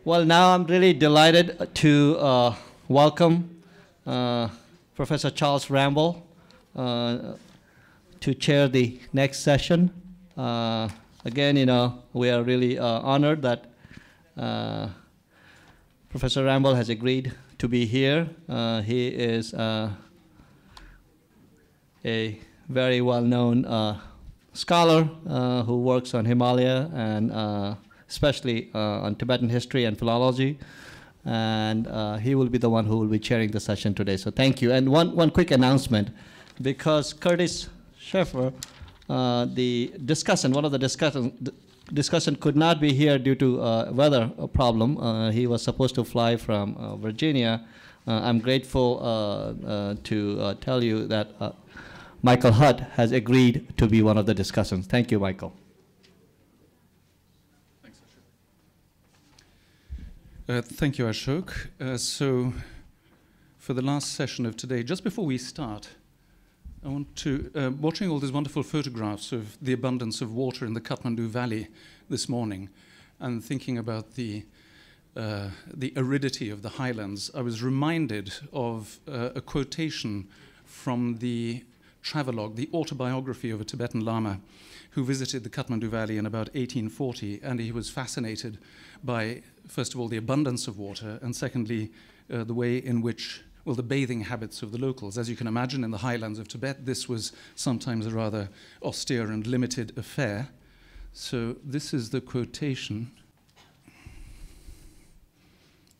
Well, now I'm really delighted to welcome Professor Charles Ramble to chair the next session. Again, we are really honored that Professor Ramble has agreed to be here. He is a very well-known scholar who works on Himalaya and especially on Tibetan history and philology. And he will be the one who will be chairing the session today. So thank you. And one quick announcement, because Curtis Schaeffer, the discussant, one of the discussant could not be here due to weather problem. He was supposed to fly from Virginia. I'm grateful to tell you that Michael Hutt has agreed to be one of the discussants. Thank you, Michael. Thank you, Ashok. So for the last session of today, just before we start, I want to, watching all these wonderful photographs of the abundance of water in the Kathmandu Valley this morning, and thinking about the aridity of the highlands, I was reminded of a quotation from the travelogue, the autobiography of a Tibetan Lama who visited the Kathmandu Valley in about 1840, and he was fascinated by, first of all, the abundance of water, and secondly, the way in which, well, the bathing habits of the locals. As you can imagine, in the highlands of Tibet, this was sometimes a rather austere and limited affair. So this is the quotation.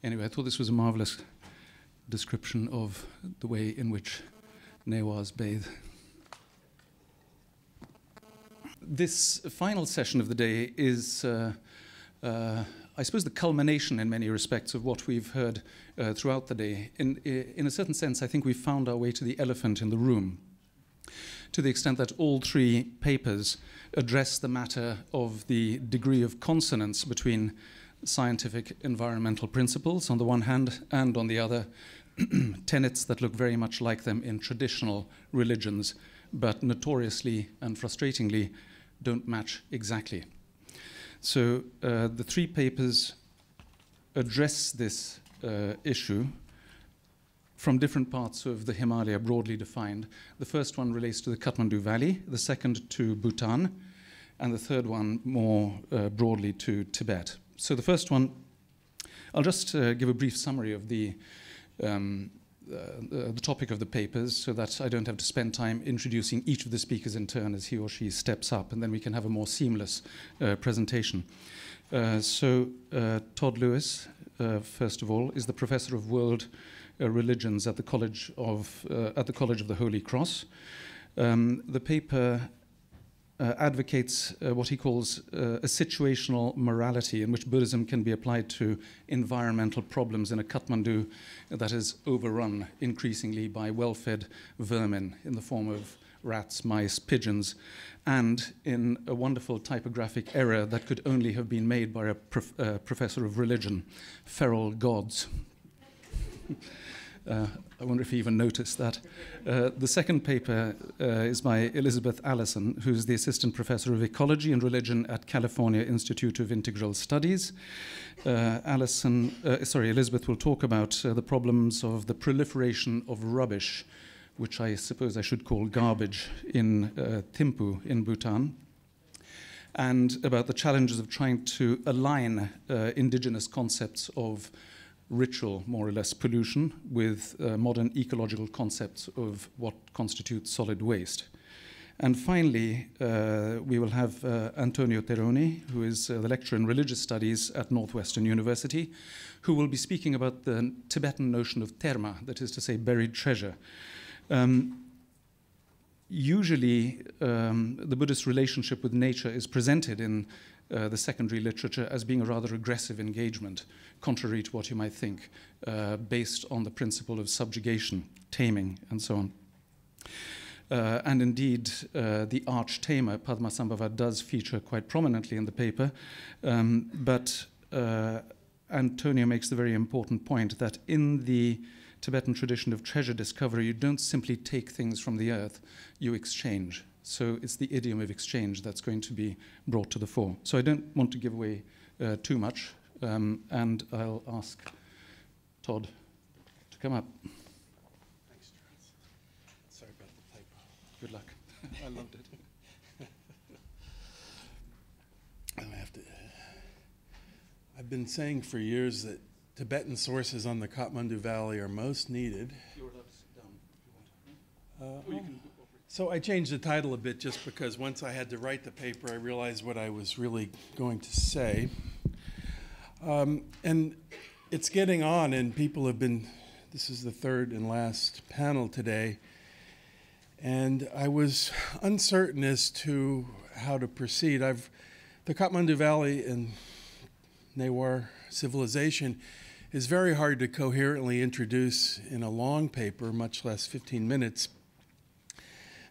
Anyway, I thought this was a marvelous description of the way in which Newas bathe. This final session of the day is, I suppose, the culmination in many respects of what we've heard throughout the day. In a certain sense, I think we've found our way to the elephant in the room, to the extent that all three papers address the matter of the degree of consonance between scientific environmental principles on the one hand, and on the other, tenets that look very much like them in traditional religions, but notoriously and frustratingly don't match exactly. So the three papers address this issue from different parts of the Himalaya, broadly defined. The first one relates to the Kathmandu Valley, the second to Bhutan, and the third one more broadly to Tibet. So the first one, I'll just give a brief summary of the topic of the papers so that I don't have to spend time introducing each of the speakers in turn as he or she steps up, and then we can have a more seamless presentation. Todd Lewis, first of all, is the Professor of World Religions at the College of the Holy Cross. The paper advocates what he calls a situational morality in which Buddhism can be applied to environmental problems in a Kathmandu that is overrun increasingly by well-fed vermin in the form of rats, mice, pigeons, and in a wonderful typographic error that could only have been made by a professor of religion, feral gods. I wonder if he even noticed that. The second paper is by Elizabeth Allison, who's the Assistant Professor of Ecology and Religion at California Institute of Integral Studies. Elizabeth will talk about the problems of the proliferation of rubbish, which I suppose I should call garbage, in Thimphu in Bhutan, and about the challenges of trying to align indigenous concepts of ritual, more or less, pollution with modern ecological concepts of what constitutes solid waste. And finally, we will have Antonio Teroni, who is the lecturer in religious studies at Northwestern University, who will be speaking about the Tibetan notion of terma, that is to say, buried treasure. Usually, the Buddhist relationship with nature is presented in the secondary literature as being a rather aggressive engagement, contrary to what you might think, based on the principle of subjugation, taming, and so on. And indeed, the arch-tamer, Padmasambhava, does feature quite prominently in the paper, but Antonio makes the very important point that in the Tibetan tradition of treasure discovery, you don't simply take things from the earth, you exchange. So it's the idiom of exchange that's going to be brought to the fore. So I don't want to give away too much. and I'll ask Todd to come up. Thanks, Charles. Sorry about the typo. Good luck. I loved it. I've been saying for years that Tibetan sources on the Kathmandu Valley are most needed. You're allowed to sit down if you want. Uh, So I changed the title a bit just because once I had to write the paper, I realized what I was really going to say. And it's getting on, and people have been, this is the third and last panel today, and I was uncertain as to how to proceed. The Kathmandu Valley and Newar civilization is very hard to coherently introduce in a long paper, much less 15 minutes.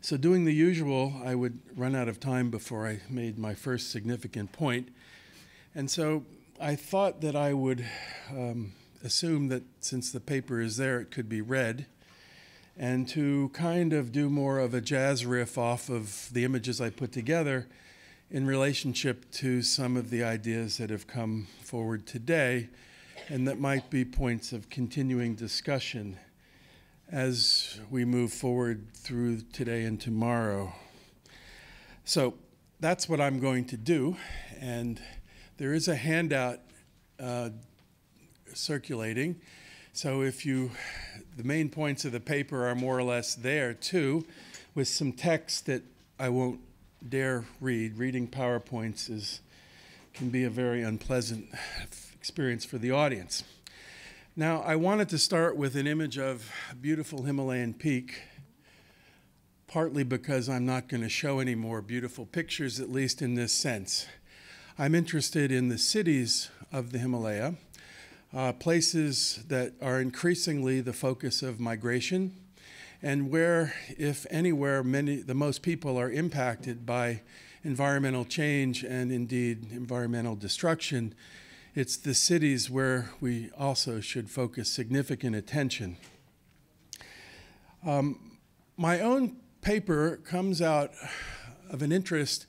So doing the usual, I would run out of time before I made my first significant point. And so I thought that I would assume that since the paper is there, it could be read, and to kind of do more of a jazz riff off of the images I put together in relationship to some of the ideas that have come forward today, and that might be points of continuing discussion as we move forward through today and tomorrow. So that's what I'm going to do, and there is a handout circulating. So the main points of the paper are more or less there too, with some text that I won't dare read. Reading PowerPoints can be a very unpleasant experience for the audience. Now, I wanted to start with an image of a beautiful Himalayan peak, partly because I'm not going to show any more beautiful pictures, at least in this sense. I'm interested in the cities of the Himalaya, places that are increasingly the focus of migration, and where, if anywhere, the most people are impacted by environmental change and indeed environmental destruction. It's the cities where we also should focus significant attention. My own paper comes out of an interest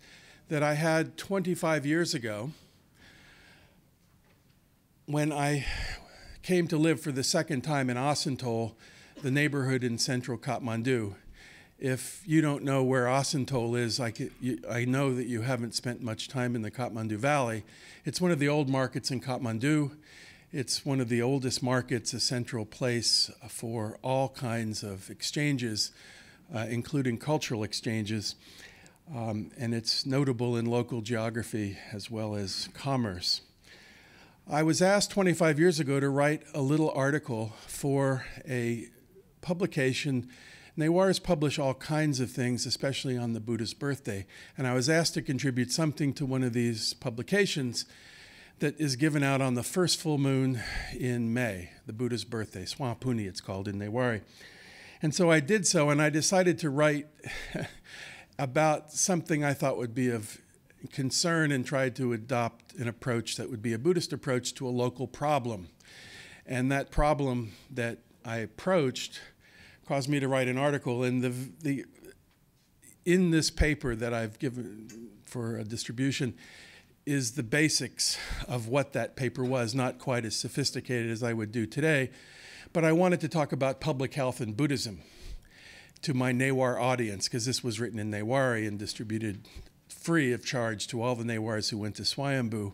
that I had 25 years ago when I came to live for the second time in Asantol, the neighborhood in central Kathmandu. If you don't know where Asantol is, I know that you haven't spent much time in the Kathmandu Valley. It's one of the old markets in Kathmandu. It's one of the oldest markets, a central place for all kinds of exchanges, including cultural exchanges. And it's notable in local geography as well as commerce. I was asked 25 years ago to write a little article for a publication. Newars publish all kinds of things, especially on the Buddha's birthday. And I was asked to contribute something to one of these publications that is given out on the first full moon in May, the Buddha's birthday, Swapuni it's called in Newari. And so I did so, and I decided to write about something I thought would be of concern and tried to adopt an approach that would be a Buddhist approach to a local problem. And that problem that I approached caused me to write an article, and in this paper that I've given for a distribution is the basics of what that paper was, not quite as sophisticated as I would do today, but I wanted to talk about public health and Buddhism to my Newar audience, because this was written in Newari and distributed free of charge to all the Newars who went to Swayambhu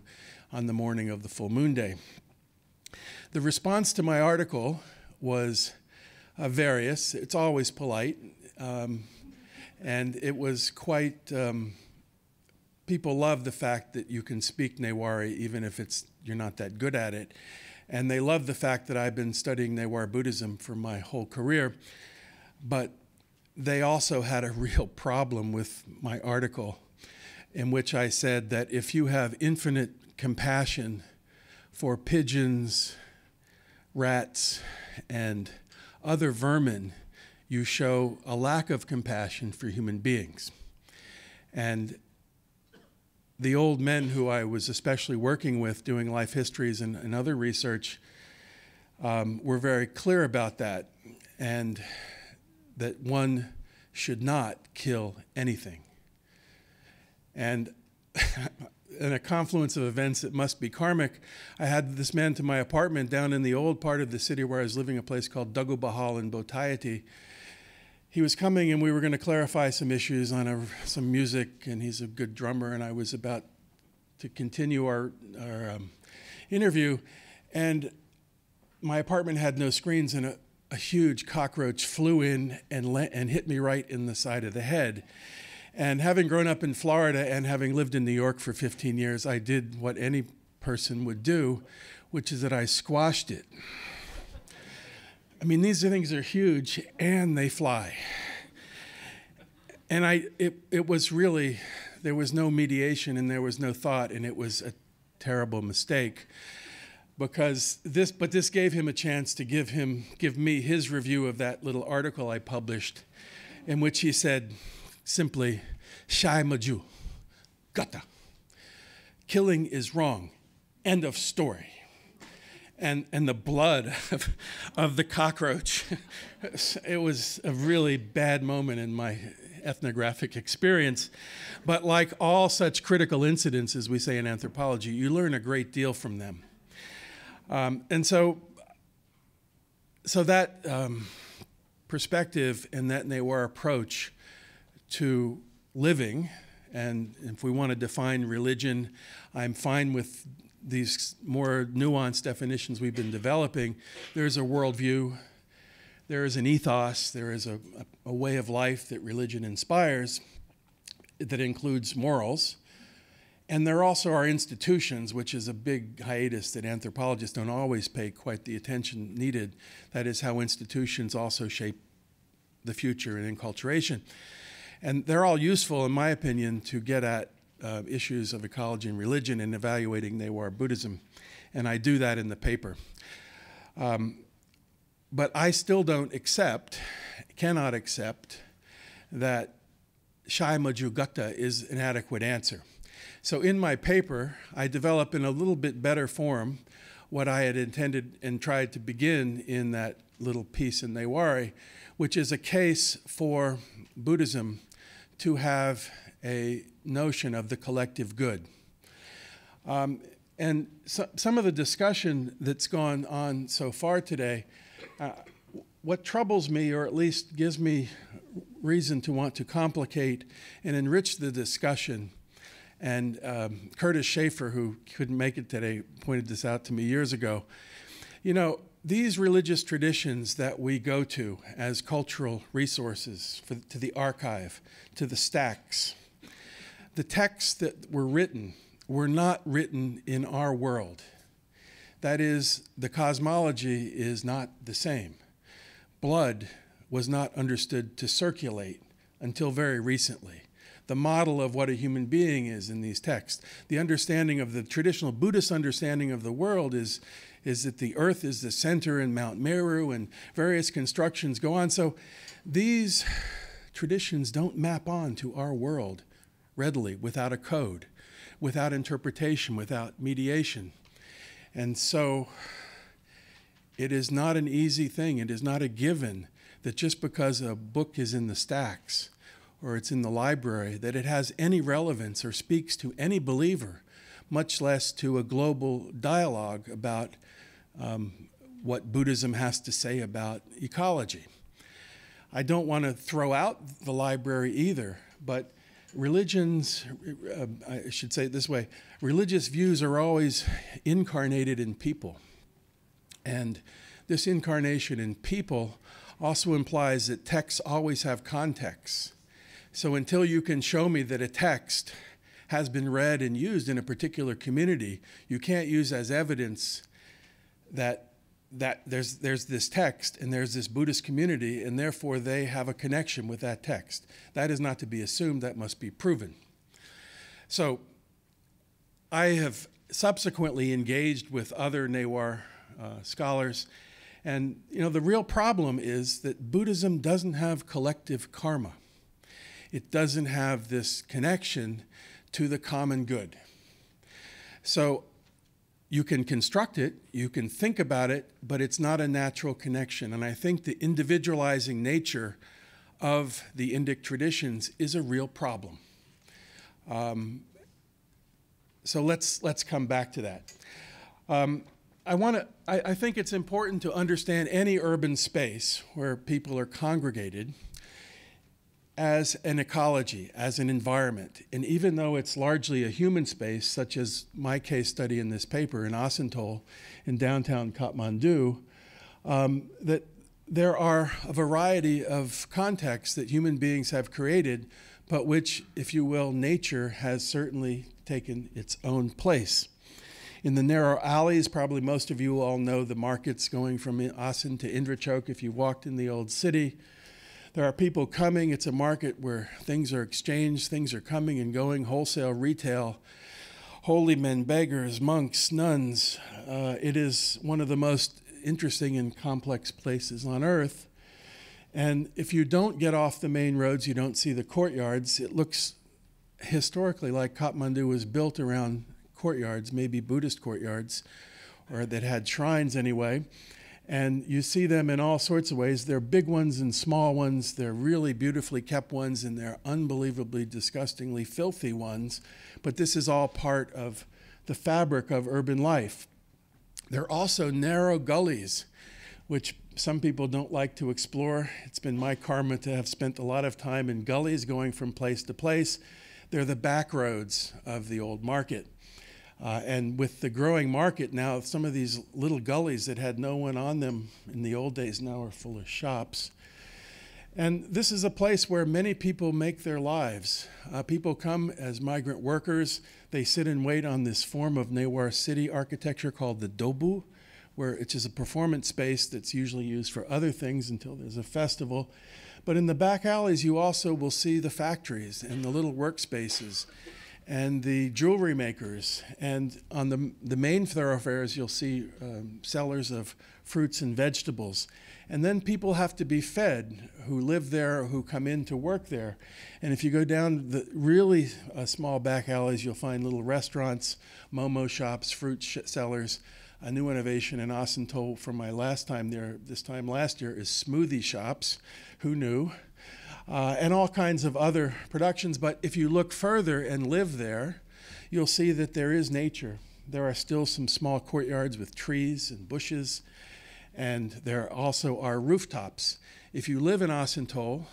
on the morning of the full moon day. The response to my article was various. It's always polite, and it was quite, people love the fact that you can speak Newari even if you're not that good at it. And they love the fact that I've been studying Newar Buddhism for my whole career. But they also had a real problem with my article, in which I said that if you have infinite compassion for pigeons, rats, and other vermin, you show a lack of compassion for human beings. And the old men who I was especially working with doing life histories and other research were very clear about that, and that one should not kill anything. And in a confluence of events that must be karmic, I had this man to my apartment down in the old part of the city where I was living, a place called Dagu Bahal in Botayati. He was coming and we were going to clarify some issues on some music, and he's a good drummer, and I was about to continue our interview, and my apartment had no screens, and a huge cockroach flew in and hit me right in the side of the head. And having grown up in Florida and having lived in New York for 15 years, I did what any person would do, which is that I squashed it. I mean, these things are huge and they fly. And it was really, there was no mediation and there was no thought, and it was a terrible mistake. But this gave him a chance to give me his review of that little article I published, in which he said simply, "Shai Maju, gata. Killing is wrong. End of story." And the blood of the cockroach, it was a really bad moment in my ethnographic experience. But like all such critical incidents, as we say in anthropology, you learn a great deal from them. And so that perspective and that Newar approach to living, and if we want to define religion, I'm fine with these more nuanced definitions we've been developing. There's a worldview, there is an ethos, there is a way of life that religion inspires that includes morals. And there also are institutions, which is a big hiatus that anthropologists don't always pay quite the attention needed. That is how institutions also shape the future and enculturation. And they're all useful, in my opinion, to get at issues of ecology and religion in evaluating Newar Buddhism. And I do that in the paper. But I still cannot accept that Shai Maju Gata is an adequate answer. So in my paper, I develop in a little bit better form what I had intended and tried to begin in that little piece in Newari, which is a case for Buddhism to have a notion of the collective good. And some of the discussion that's gone on so far today, what troubles me, or at least gives me reason to want to complicate and enrich the discussion, and Curtis Schaefer, who couldn't make it today, pointed this out to me years ago. You know, these religious traditions that we go to as cultural resources, to the archive, to the stacks, the texts that were not written in our world. That is, the cosmology is not the same. Blood was not understood to circulate until very recently. The model of what a human being is in these texts. The understanding of the traditional Buddhist understanding of the world is that the earth is the center in Mount Meru, and various constructions go on. So these traditions don't map on to our world readily, without a code, without interpretation, without mediation. And so it is not an easy thing. It is not a given that just because a book is in the stacks or it's in the library, that it has any relevance or speaks to any believer, much less to a global dialogue about what Buddhism has to say about ecology. I don't want to throw out the library either, but religions, I should say it this way, religious views are always incarnated in people. And this incarnation in people also implies that texts always have context. So until you can show me that a text has been read and used in a particular community, you can't use as evidence that there's this text and there's this Buddhist community, and therefore they have a connection with that text. That is not to be assumed, that must be proven. So I have subsequently engaged with other Newar scholars, and the real problem is that Buddhism doesn't have collective karma. It doesn't have this connection to the common good. So you can construct it, you can think about it, but it's not a natural connection. And I think the individualizing nature of the Indic traditions is a real problem. so let's come back to that. I think it's important to understand any urban space where people are congregated as an ecology, as an environment. And even though it's largely a human space, such as my case study in this paper in Asantol in downtown Kathmandu, that there are a variety of contexts that human beings have created, but which, if you will, nature has certainly taken its own place. In the narrow alleys, probably most of you all know the markets going from Asan to Indrachok. If you walked in the old city, there are people coming. It's a market where things are exchanged, things are coming and going, wholesale, retail, holy men, beggars, monks, nuns. It is one of the most interesting and complex places on earth. And if you don't get off the main roads, you don't see the courtyards. It looks historically like Kathmandu was built around courtyards, maybe Buddhist courtyards, or that had shrines anyway. And you see them in all sorts of ways. They're big ones and small ones. They're really beautifully kept ones, and they're unbelievably, disgustingly filthy ones. But this is all part of the fabric of urban life. There are also narrow gullies, which some people don't like to explore. It's been my karma to have spent a lot of time in gullies going from place to place. They're the back roads of the old market. And with the growing market now, some of these little gullies that had no one on them in the old days now are full of shops. And this is a place where many people make their lives. People come as migrant workers. They sit and wait on this form of Newar city architecture called the dobu, where it's just a performance space that's usually used for other things until there's a festival. But in the back alleys, you also will see the factories and the little workspaces and the jewelry makers. And on the main thoroughfares, you'll see sellers of fruits and vegetables. And then people have to be fed who live there, who come in to work there. And if you go down the really small back alleys, you'll find little restaurants, momo shops, fruit sellers. A new innovation in Asantol from my last time there, this time last year, is smoothie shops. Who knew? And all kinds of other productions. But if you look further and live there, you'll see that there is nature. There are still some small courtyards with trees and bushes, and there also are rooftops. If you live in Asantol,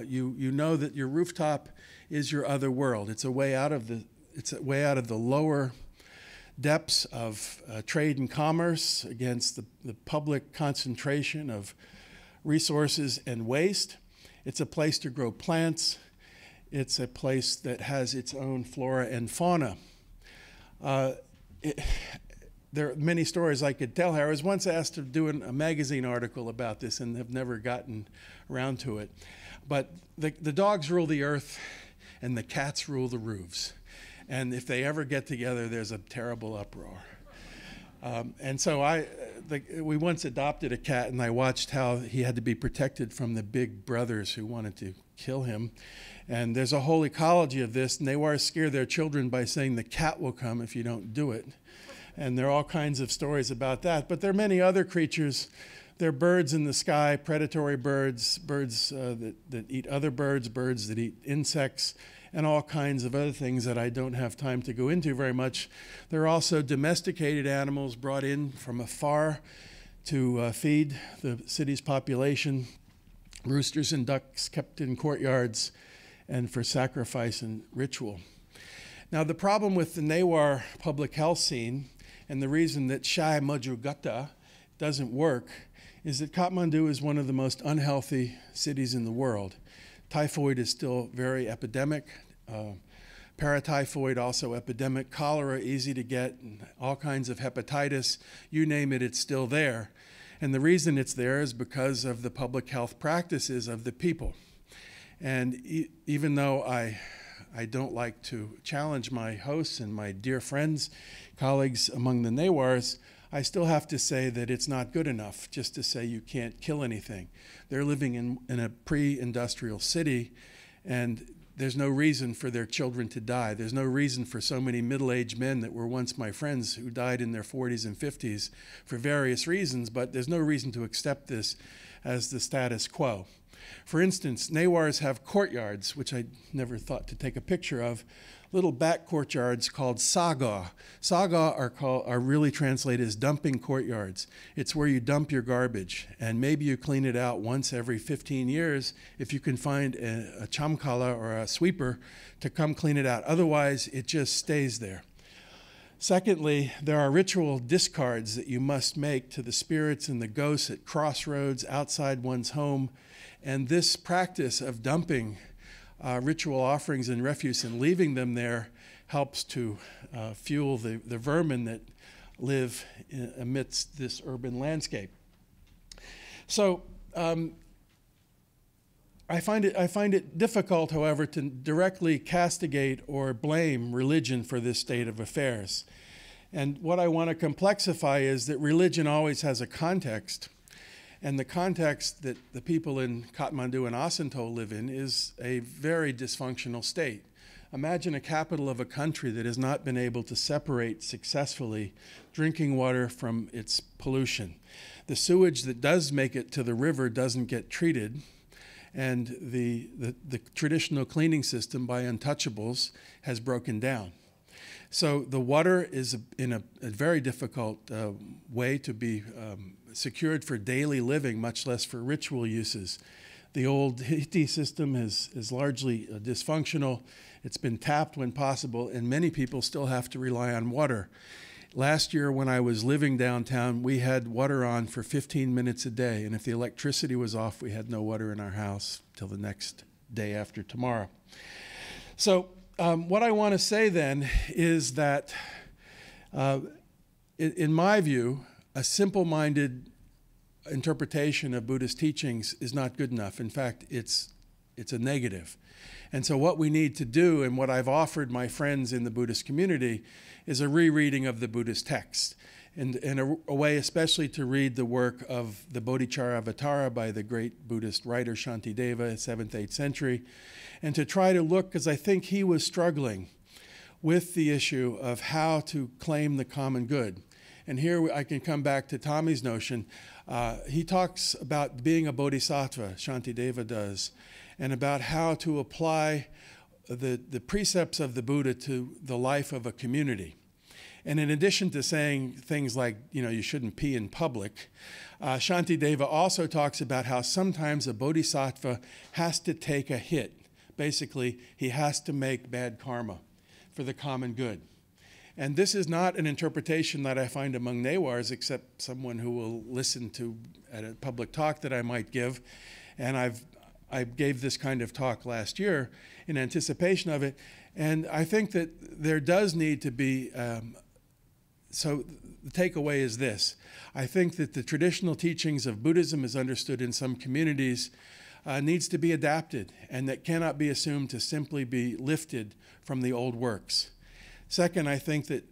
you know that your rooftop is your other world. It's a way out of the lower depths of trade and commerce against the public concentration of resources and waste. It's a place to grow plants. It's a place that has its own flora and fauna. There are many stories I could tell here. I was once asked to do a magazine article about this and have never gotten around to it. But the dogs rule the earth and the cats rule the roofs. And if they ever get together, there's a terrible uproar. And so we once adopted a cat, and I watched how he had to be protected from the big brothers who wanted to kill him. And there's a whole ecology of this, and they want to scare their children by saying the cat will come if you don't do it. And there are all kinds of stories about that. But there are many other creatures. There are birds in the sky, predatory birds, birds that eat other birds, birds that eat insects, and all kinds of other things that I don't have time to go into very much. There are also domesticated animals brought in from afar to feed the city's population, roosters and ducks kept in courtyards, and for sacrifice and ritual. Now, the problem with the Newar public health scene, and the reason that Shai Majugata doesn't work, is that Kathmandu is one of the most unhealthy cities in the world. Typhoid is still very epidemic. Paratyphoid also epidemic. Cholera easy to get, and all kinds of hepatitis. You name it, it's still there. And the reason it's there is because of the public health practices of the people. And even though I don't like to challenge my hosts and my dear friends, colleagues among the Newars, I still have to say that it's not good enough just to say you can't kill anything. They're living in a pre-industrial city, and there's no reason for their children to die. There's no reason for so many middle-aged men that were once my friends who died in their 40s and 50s for various reasons, but there's no reason to accept this as the status quo. For instance, Newars have courtyards, which I never thought to take a picture of, little back courtyards called saga. Saga are really translated as dumping courtyards. It's where you dump your garbage, and maybe you clean it out once every 15 years if you can find a chamkala or a sweeper to come clean it out. Otherwise, it just stays there. Secondly, there are ritual discards that you must make to the spirits and the ghosts at crossroads outside one's home. And this practice of dumping ritual offerings and refuse and leaving them there helps to fuel the vermin that live amidst this urban landscape. So I find it difficult, however, to directly castigate or blame religion for this state of affairs. And what I want to complexify is that religion always has a context. And the context that the people in Kathmandu and Asanto live in is a very dysfunctional state. Imagine a capital of a country that has not been able to separate successfully drinking water from its pollution. The sewage that does make it to the river doesn't get treated, and the traditional cleaning system by untouchables has broken down. So the water is in a very difficult way to be secured for daily living, much less for ritual uses. The old Hiti system is largely dysfunctional. It's been tapped when possible, and many people still have to rely on water. Last year, when I was living downtown, we had water on for 15 minutes a day, and if the electricity was off, we had no water in our house till the next day after tomorrow. So what I want to say then is that, in my view, a simple-minded interpretation of Buddhist teachings is not good enough. In fact, it's a negative. And so what we need to do, and what I've offered my friends in the Buddhist community, is a rereading of the Buddhist text, and a way especially to read the work of the Bodhicharyavatara by the great Buddhist writer Shantideva, 7th, 8th century, and to try to look, because I think he was struggling with the issue of how to claim the common good. And here I can come back to Tommy's notion. He talks about being a bodhisattva, Shantideva does, and about how to apply the precepts of the Buddha to the life of a community. And in addition to saying things like, you shouldn't pee in public, Shantideva also talks about how sometimes a bodhisattva has to take a hit. Basically, he has to make bad karma for the common good. And this is not an interpretation that I find among Newars, except someone who will listen to at a public talk that I might give. And I gave this kind of talk last year in anticipation of it. And I think that there does need to be, so the takeaway is this. I think that the traditional teachings of Buddhism as understood in some communities needs to be adapted, and that cannot be assumed to simply be lifted from the old works. Second, I think that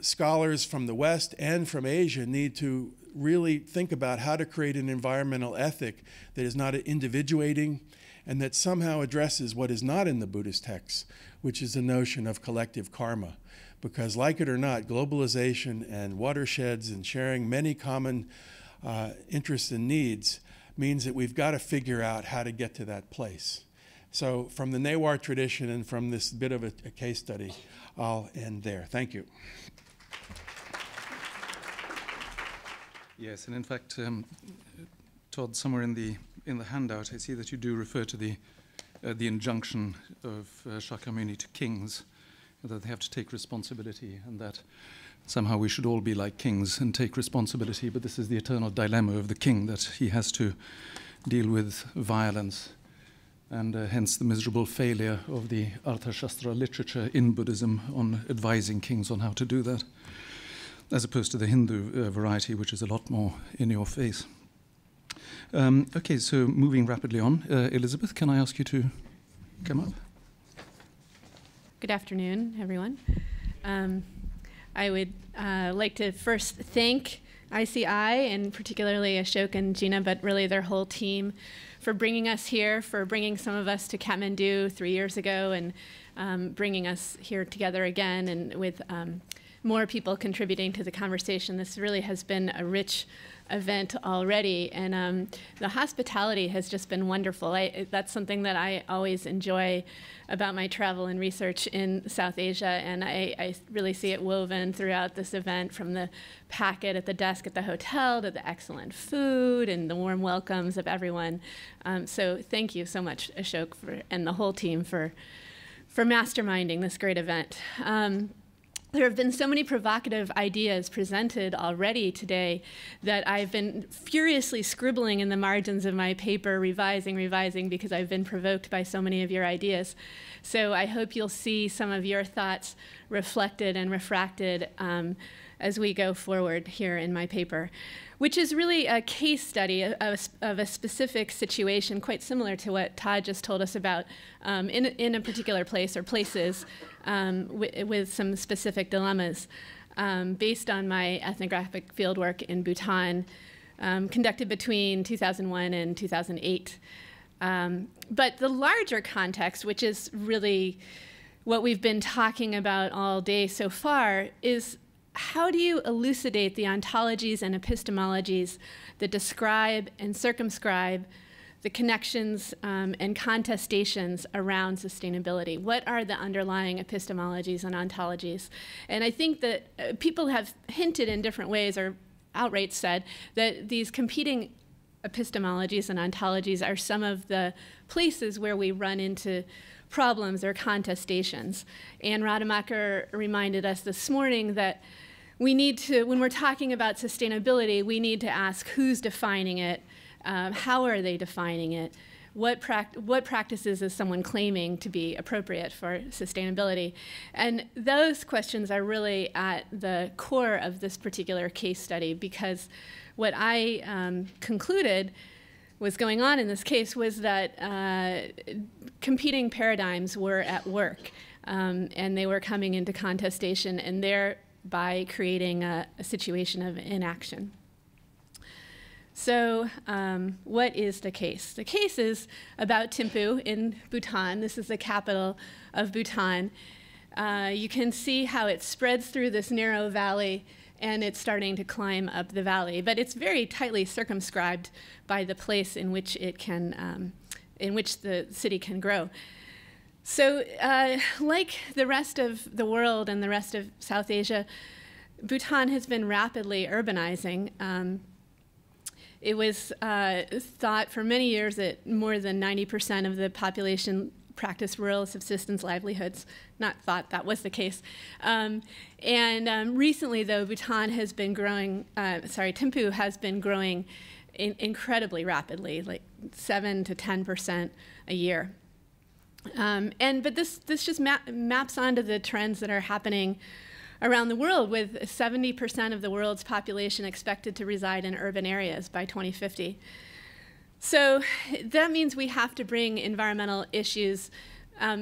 scholars from the West and from Asia need to really think about how to create an environmental ethic that is not individuating and that somehow addresses what is not in the Buddhist texts, which is the notion of collective karma. Because like it or not, globalization and watersheds and sharing many common interests and needs means that we've got to figure out how to get to that place. So from the Newar tradition and from this bit of a case study, I'll end there. Thank you. Yes, and in fact, Todd, somewhere in the handout, I see that you do refer to the injunction of Shakyamuni to kings, that they have to take responsibility, and that somehow we should all be like kings and take responsibility. But this is the eternal dilemma of the king, that he has to deal with violence, and hence the miserable failure of the Arthashastra literature in Buddhism on advising kings on how to do that, as opposed to the Hindu variety, which is a lot more in your face. Okay, so moving rapidly on. Elizabeth, can I ask you to come up? Good afternoon, everyone. I would like to first thank ICI, and particularly Ashok and Gina, but really their whole team, for bringing us here, for bringing some of us to Kathmandu 3 years ago, and bringing us here together again, and with more people contributing to the conversation. This really has been a rich event already, and the hospitality has just been wonderful. That's something that I always enjoy about my travel and research in South Asia, and I really see it woven throughout this event, from the packet at the desk at the hotel to the excellent food and the warm welcomes of everyone. So thank you so much, Ashok, and the whole team for masterminding this great event. There have been so many provocative ideas presented already today that I've been furiously scribbling in the margins of my paper, revising, because I've been provoked by so many of your ideas. So I hope you'll see some of your thoughts reflected and refracted as we go forward here in my paper, which is really a case study of a specific situation, quite similar to what Todd just told us about, in a particular place or places, with some specific dilemmas, based on my ethnographic fieldwork in Bhutan, conducted between 2001 and 2008. But the larger context, which is really what we've been talking about all day so far, is how do you elucidate the ontologies and epistemologies that describe and circumscribe the connections and contestations around sustainability? What are the underlying epistemologies and ontologies? And I think that people have hinted in different ways, or outright said, that these competing epistemologies and ontologies are some of the places where we run into problems or contestations. Anne Rademacher reminded us this morning that we need to, when we're talking about sustainability, we need to ask who's defining it, how are they defining it, what practices is someone claiming to be appropriate for sustainability? And those questions are really at the core of this particular case study, because what I concluded was going on in this case was that competing paradigms were at work, and they were coming into contestation, and thereby creating a situation of inaction. So what is the case? The case is about Thimphu in Bhutan. This is the capital of Bhutan. You can see how it spreads through this narrow valley, and it's starting to climb up the valley. But it's very tightly circumscribed by the place in which it can, in which the city can grow. So like the rest of the world and the rest of South Asia, Bhutan has been rapidly urbanizing. It was thought for many years that more than 90% of the population practiced rural subsistence livelihoods. Not thought, that was the case. Recently, though, Bhutan has been growing, Thimphu has been growing incredibly rapidly, like 7 to 10% a year. But this just maps onto the trends that are happening around the world, with 70% of the world's population expected to reside in urban areas by 2050. So that means we have to bring environmental issues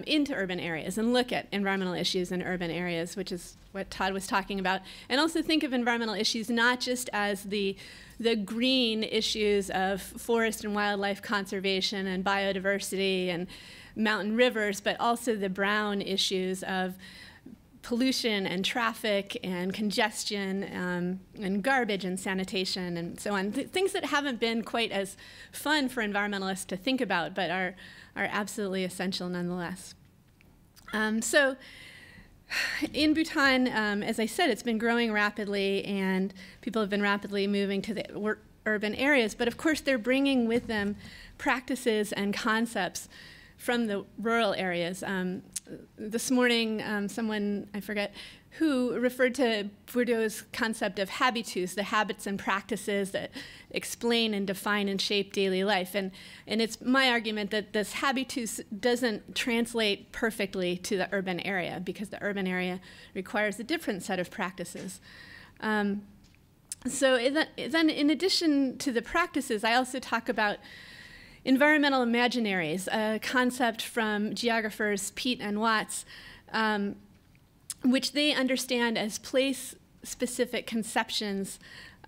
into urban areas and look at environmental issues in urban areas, which is what Todd was talking about, and also think of environmental issues not just as the green issues of forest and wildlife conservation and biodiversity and mountain rivers, but also the brown issues of pollution and traffic and congestion and garbage and sanitation and so on. Things that haven't been quite as fun for environmentalists to think about, but are absolutely essential nonetheless. So in Bhutan, as I said, it's been growing rapidly, and people have been rapidly moving to the urban areas. But of course, they're bringing with them practices and concepts from the rural areas. This morning, someone, I forget who, referred to Bourdieu's concept of habitus, the habits and practices that explain and define and shape daily life. And it's my argument that this habitus doesn't translate perfectly to the urban area, because the urban area requires a different set of practices. So then in addition to the practices, I also talk about environmental imaginaries, a concept from geographers Peat and Watts, which they understand as place-specific conceptions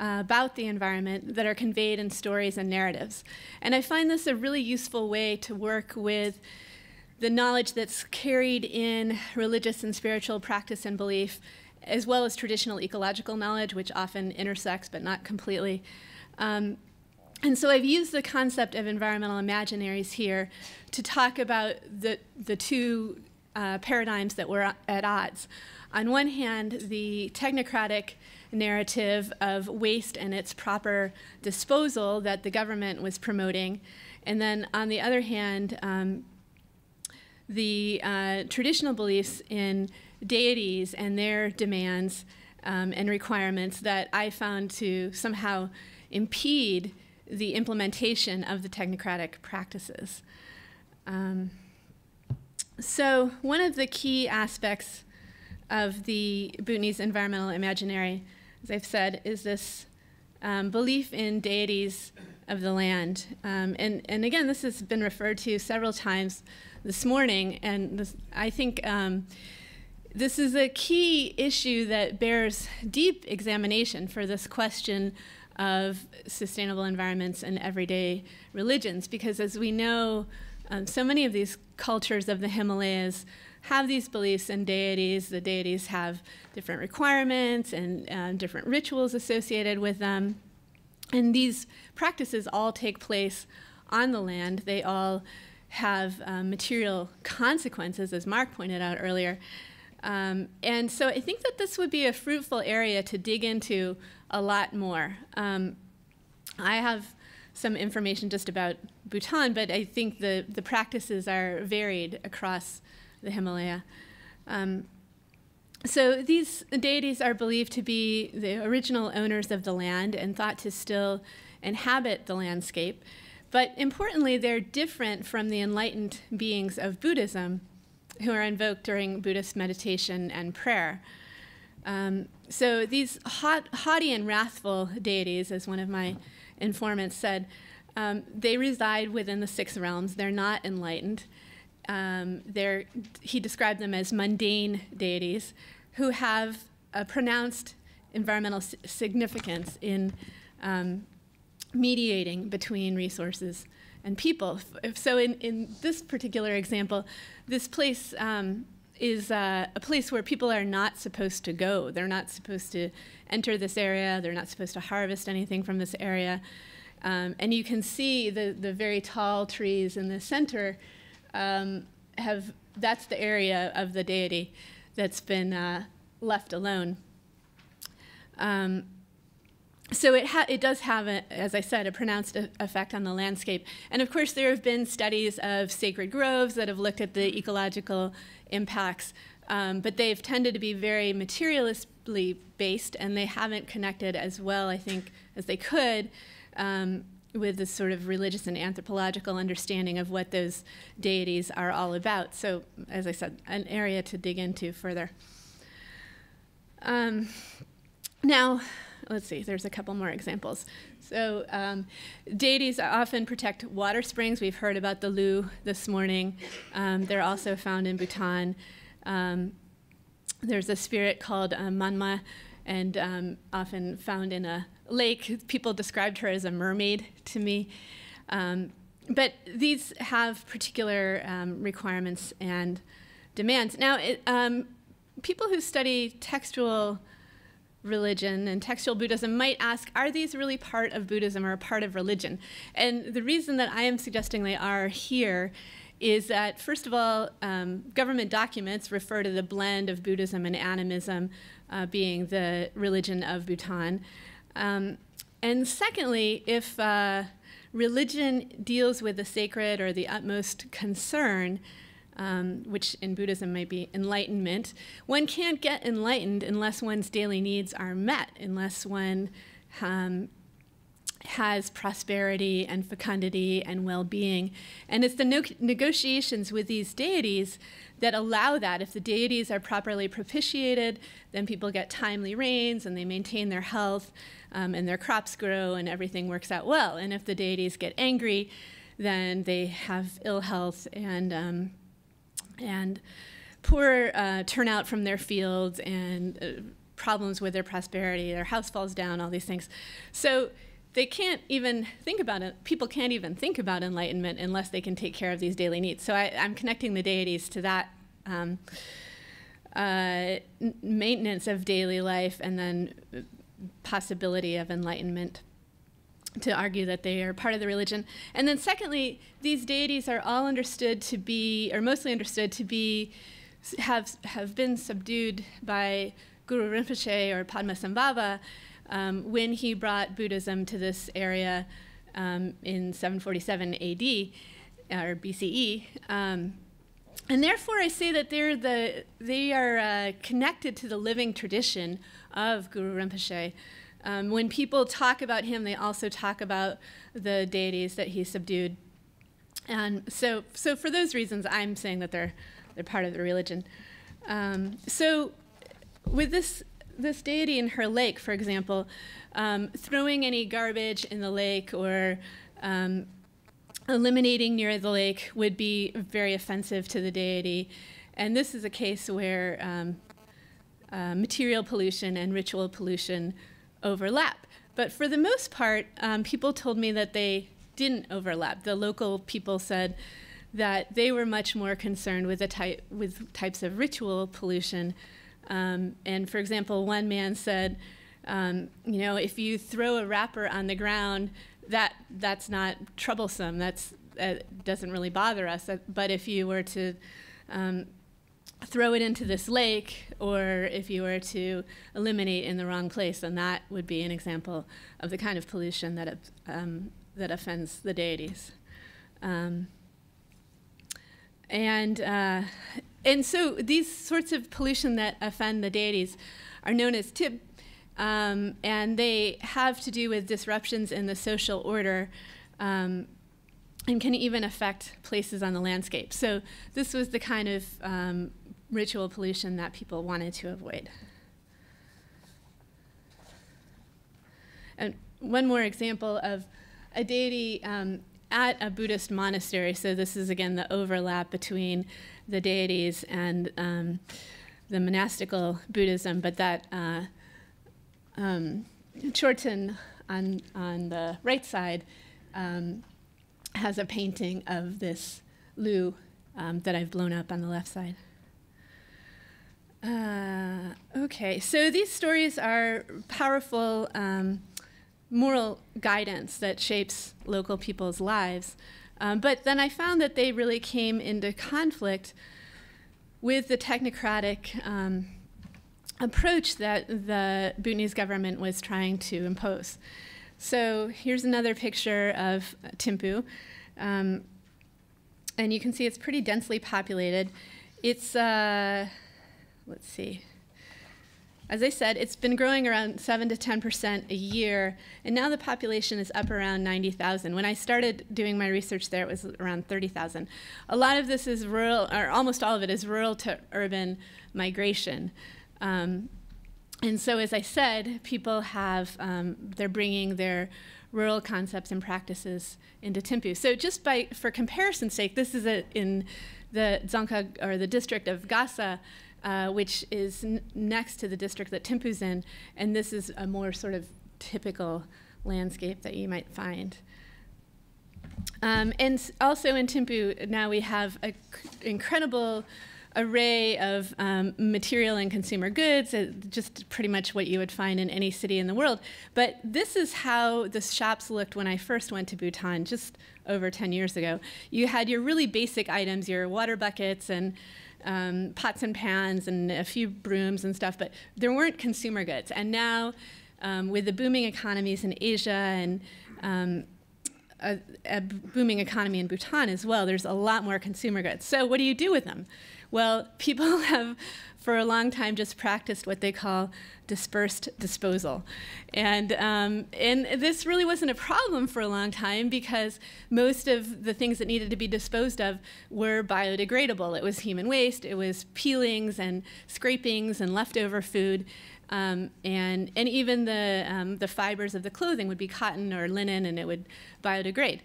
about the environment that are conveyed in stories and narratives. And I find this a really useful way to work with the knowledge that's carried in religious and spiritual practice and belief, as well as traditional ecological knowledge, which often intersects but not completely. And so I've used the concept of environmental imaginaries here to talk about the two paradigms that were at odds. On one hand, the technocratic narrative of waste and its proper disposal that the government was promoting, and then on the other hand, the traditional beliefs in deities and their demands and requirements that I found to somehow impede the implementation of the technocratic practices. So one of the key aspects of the Bhutanese environmental imaginary, as I've said, is this belief in deities of the land. And again, this has been referred to several times this morning, and I think this is a key issue that bears deep examination for this question of sustainable environments and everyday religions, because as we know, so many of these cultures of the Himalayas have these beliefs in deities. The deities have different requirements and different rituals associated with them. And these practices all take place on the land. They all have material consequences, as Mark pointed out earlier. And so I think that this would be a fruitful area to dig into a lot more. I have some information just about Bhutan, but I think the practices are varied across the Himalaya. So these deities are believed to be the original owners of the land and thought to still inhabit the landscape. But importantly, they're different from the enlightened beings of Buddhism who are invoked during Buddhist meditation and prayer. So these haughty and wrathful deities, as one of my informants said, they reside within the six realms. They're not enlightened. He described them as mundane deities who have a pronounced environmental significance in mediating between resources and people. So in this particular example, this place is a place where people are not supposed to go. They're not supposed to enter this area. They're not supposed to harvest anything from this area. And you can see the very tall trees in the center that's the area of the deity that's been left alone. So it does have, as I said, a pronounced effect on the landscape. And of course, there have been studies of sacred groves that have looked at the ecological impacts, but they've tended to be very materialistically based, and they haven't connected as well, I think, as they could with this sort of religious and anthropological understanding of what those deities are all about. So, as I said, an area to dig into further. Now, let's see, there's a couple more examples. So deities often protect water springs. We've heard about the Lu this morning. They're also found in Bhutan. There's a spirit called Manma, and often found in a lake. People described her as a mermaid to me. But these have particular requirements and demands. Now, people who study textual religion and textual Buddhism might ask, are these really part of Buddhism or a part of religion? And the reason that I am suggesting they are here is that, first of all, government documents refer to the blend of Buddhism and animism being the religion of Bhutan. And secondly, if religion deals with the sacred or the utmost concern, which in Buddhism may be enlightenment, one can't get enlightened unless one's daily needs are met, unless one has prosperity and fecundity and well-being. And it's the negotiations with these deities that allow that. If the deities are properly propitiated, then people get timely rains and they maintain their health and their crops grow and everything works out well. And if the deities get angry, then they have ill health and poor turnout from their fields and problems with their prosperity, their house falls down, all these things. So they can't even think about it. People can't even think about enlightenment unless they can take care of these daily needs. So I'm connecting the deities to that maintenance of daily life, and then possibility of enlightenment, to argue that they are part of the religion. And then secondly, these deities are all understood to be, or mostly understood to be, have been subdued by Guru Rinpoche or Padmasambhava when he brought Buddhism to this area in 747 AD or BCE. And therefore, I say that they are connected to the living tradition of Guru Rinpoche. When people talk about him, they also talk about the deities that he subdued. And so for those reasons, I'm saying that they're part of the religion. So with this deity in her lake, for example, throwing any garbage in the lake or eliminating near the lake would be very offensive to the deity. And this is a case where material pollution and ritual pollution overlap. But for the most part, people told me that they didn't overlap. The local people said that they were much more concerned with types of ritual pollution. And for example, one man said, if you throw a wrapper on the ground, that's not troublesome. That doesn't really bother us. But if you were to throw it into this lake, or if you were to eliminate in the wrong place, then that would be an example of the kind of pollution that offends the deities. And so these sorts of pollution that offend the deities are known as tib, and they have to do with disruptions in the social order, and can even affect places on the landscape. So this was the kind of ritual pollution that people wanted to avoid. And one more example of a deity at a Buddhist monastery. So this is, again, the overlap between the deities and the monastical Buddhism, but that Chorten on the right side has a painting of this Lu that I've blown up on the left side. Okay, so these stories are powerful moral guidance that shapes local people's lives. But then I found that they really came into conflict with the technocratic approach that the Bhutanese government was trying to impose. So here's another picture of Thimphu. And you can see it's pretty densely populated. It's, let's see. As I said, it's been growing around 7 to 10% a year, and now the population is up around 90,000. When I started doing my research there, it was around 30,000. A lot of this is rural, or almost all of it is rural to urban migration. And so, as I said, people have, they're bringing their rural concepts and practices into Thimphu. So just for comparison's sake, this is in the Dzongkha, or the district of Gasa, which is next to the district that Thimphu's in, and this is a more sort of typical landscape that you might find. And also in Thimphu, now we have an incredible array of material and consumer goods, just pretty much what you would find in any city in the world. But this is how the shops looked when I first went to Bhutan, just over 10 years ago. You had your really basic items, your water buckets and pots and pans and a few brooms and stuff, but there weren't consumer goods. And now, with the booming economies in Asia and a booming economy in Bhutan as well, there's a lot more consumer goods. So what do you do with them? Well, people have for a long time just practiced what they call dispersed disposal. And this really wasn't a problem for a long time because most of the things that needed to be disposed of were biodegradable. It was human waste, it was peelings and scrapings and leftover food, and even the fibers of the clothing would be cotton or linen and it would biodegrade.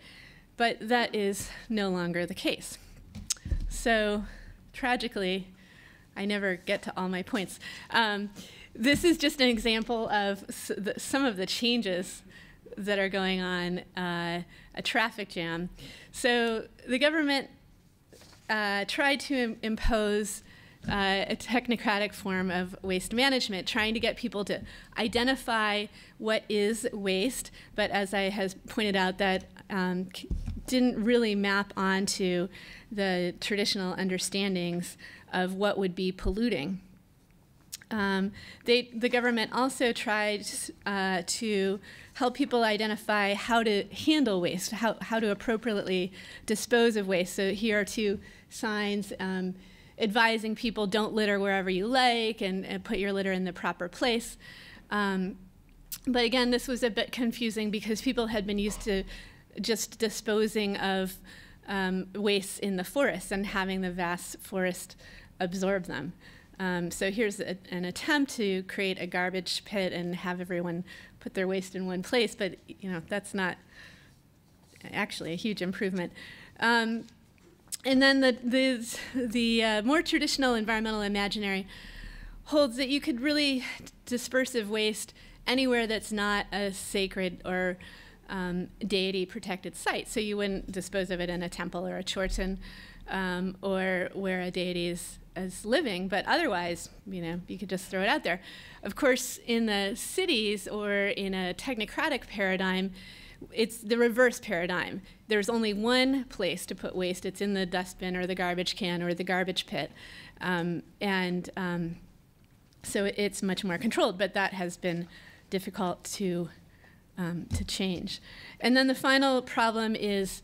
But that is no longer the case. So tragically, I never get to all my points. This is just an example of some of the changes that are going on, a traffic jam. So the government tried to impose a technocratic form of waste management, trying to get people to identify what is waste, but as I has pointed out, that didn't really map onto the traditional understandings of what would be polluting. The government also tried to help people identify how to handle waste, how to appropriately dispose of waste. So here are two signs advising people don't litter wherever you like and put your litter in the proper place. But again, this was a bit confusing because people had been used to just disposing of wastes in the forest and having the vast forest absorb them. So here's an attempt to create a garbage pit and have everyone put their waste in one place, but that's not actually a huge improvement. And then the more traditional environmental imaginary holds that you could really disperse of waste anywhere that's not a sacred or deity-protected site. So you wouldn't dispose of it in a temple or a chorten or where a deity is living, but otherwise, you could just throw it out there. Of course, in the cities or in a technocratic paradigm, it's the reverse paradigm. There's only one place to put waste. It's in the dustbin or the garbage can or the garbage pit. So it's much more controlled, but that has been difficult to change. And then the final problem is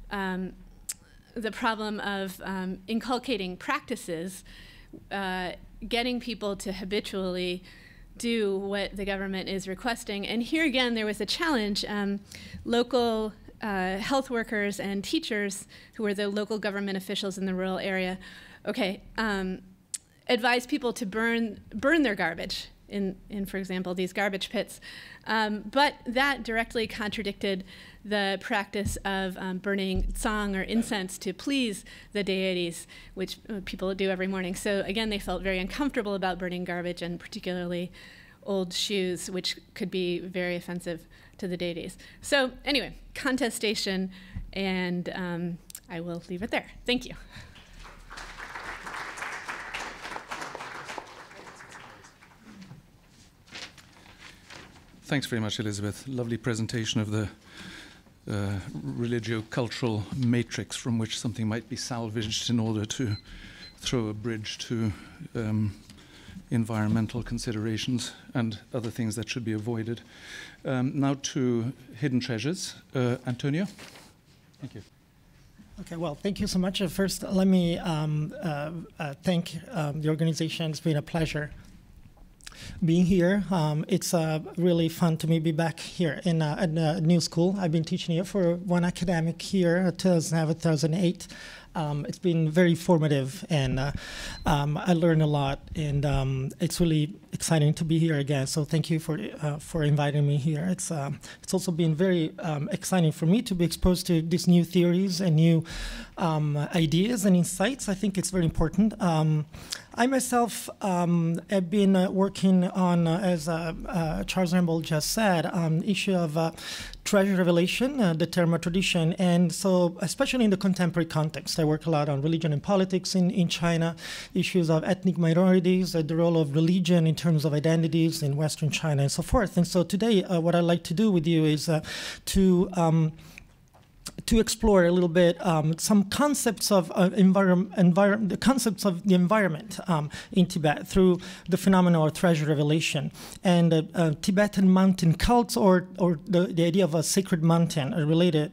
the problem of inculcating practices, getting people to habitually do what the government is requesting. And here again, there was a challenge. Local health workers and teachers, who were the local government officials in the rural area, advised people to burn their garbage in, for example, these garbage pits. But that directly contradicted the practice of burning song or incense to please the deities, which people do every morning. So again, they felt very uncomfortable about burning garbage, and particularly old shoes, which could be very offensive to the deities. So anyway, contestation, and I will leave it there. Thank you. Thanks very much, Elizabeth. Lovely presentation of the religio-cultural matrix from which something might be salvaged in order to throw a bridge to environmental considerations and other things that should be avoided. Now to hidden treasures. Antonio? Thank you. Okay, well, thank you so much. First, let me thank the organization. It's been a pleasure being here. It's really fun to me be back here in a new school. I've been teaching here for one academic year, 2007-2008. It's been very formative, and I learned a lot, and it's really exciting to be here again. So thank you for inviting me here. It's also been very exciting for me to be exposed to these new theories and new ideas and insights. I think it's very important. I myself have been working on, as Charles Ramble just said, issue of treasure revelation, the term tradition, and so especially in the contemporary context. I work a lot on religion and politics in China, issues of ethnic minorities, the role of religion in terms of identities in Western China, and so forth. And so today, what I'd like to do with you is to explore a little bit some concepts of the concepts of the environment in Tibet through the phenomenon of treasure revelation and Tibetan mountain cults, or the idea of a sacred mountain related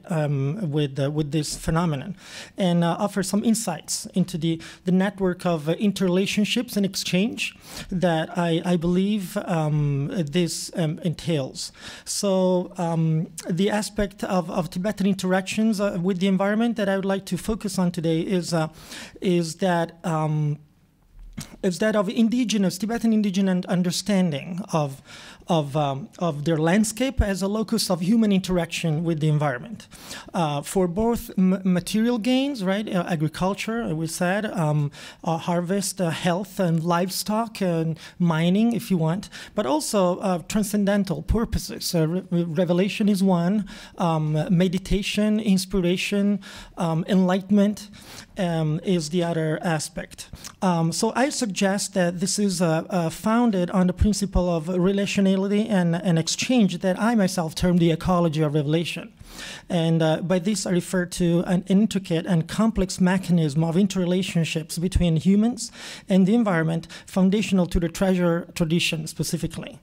with this phenomenon, and offer some insights into the network of interrelationships and exchange that I believe this entails. So the aspect of Tibetan interaction with the environment that I would like to focus on today is that is that of Tibetan indigenous understanding of their landscape as a locus of human interaction with the environment, for both material gains, right? Agriculture, we said, harvest, health, and livestock, and mining, if you want, but also transcendental purposes. Revelation is one, meditation, inspiration, enlightenment is the other aspect. So I suggest that this is founded on the principle of relationality and exchange that I myself term the ecology of revelation. And by this I refer to an intricate and complex mechanism of interrelationships between humans and the environment, foundational to the treasure tradition specifically.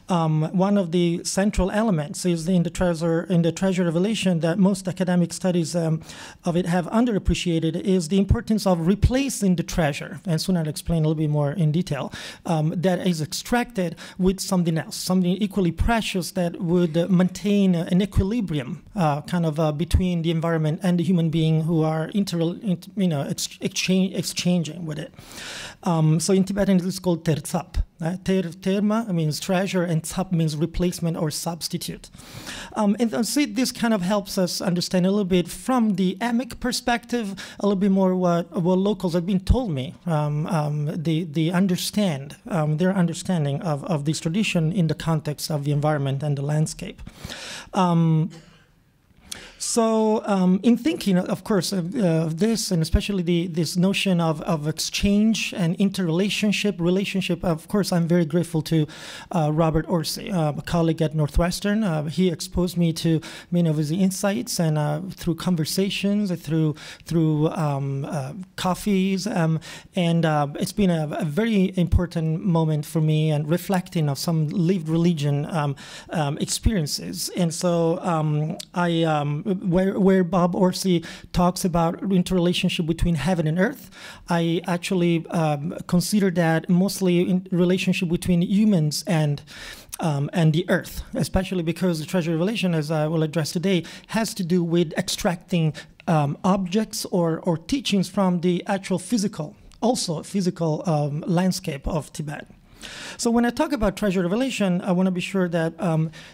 One of the central elements is in the treasure revelation that most academic studies of it have underappreciated is the importance of replacing the treasure, and soon I'll explain a little bit more in detail, that is extracted with something else, something equally precious that would maintain an equilibrium between the environment and the human being who are exchanging with it. So in Tibetan it's called tertsap. Terma means treasure, and tsap means replacement or substitute. And so this kind of helps us understand a little bit from the emic perspective, a little bit more what locals have been told me, their understanding of this tradition in the context of the environment and the landscape. So in thinking, of course, of this, and especially this notion of exchange and relationship, of course, I'm very grateful to Robert Orsi, a colleague at Northwestern. He exposed me to many of his insights, and through conversations, through coffees, and it's been a very important moment for me, and reflecting of some lived religion experiences. And so where Bob Orsi talks about interrelationship between heaven and earth, I actually consider that mostly in relationship between humans and the earth, especially because the treasure revelation, as I will address today, has to do with extracting objects or teachings from the actual physical landscape of Tibet. So when I talk about treasure revelation, I want to be sure that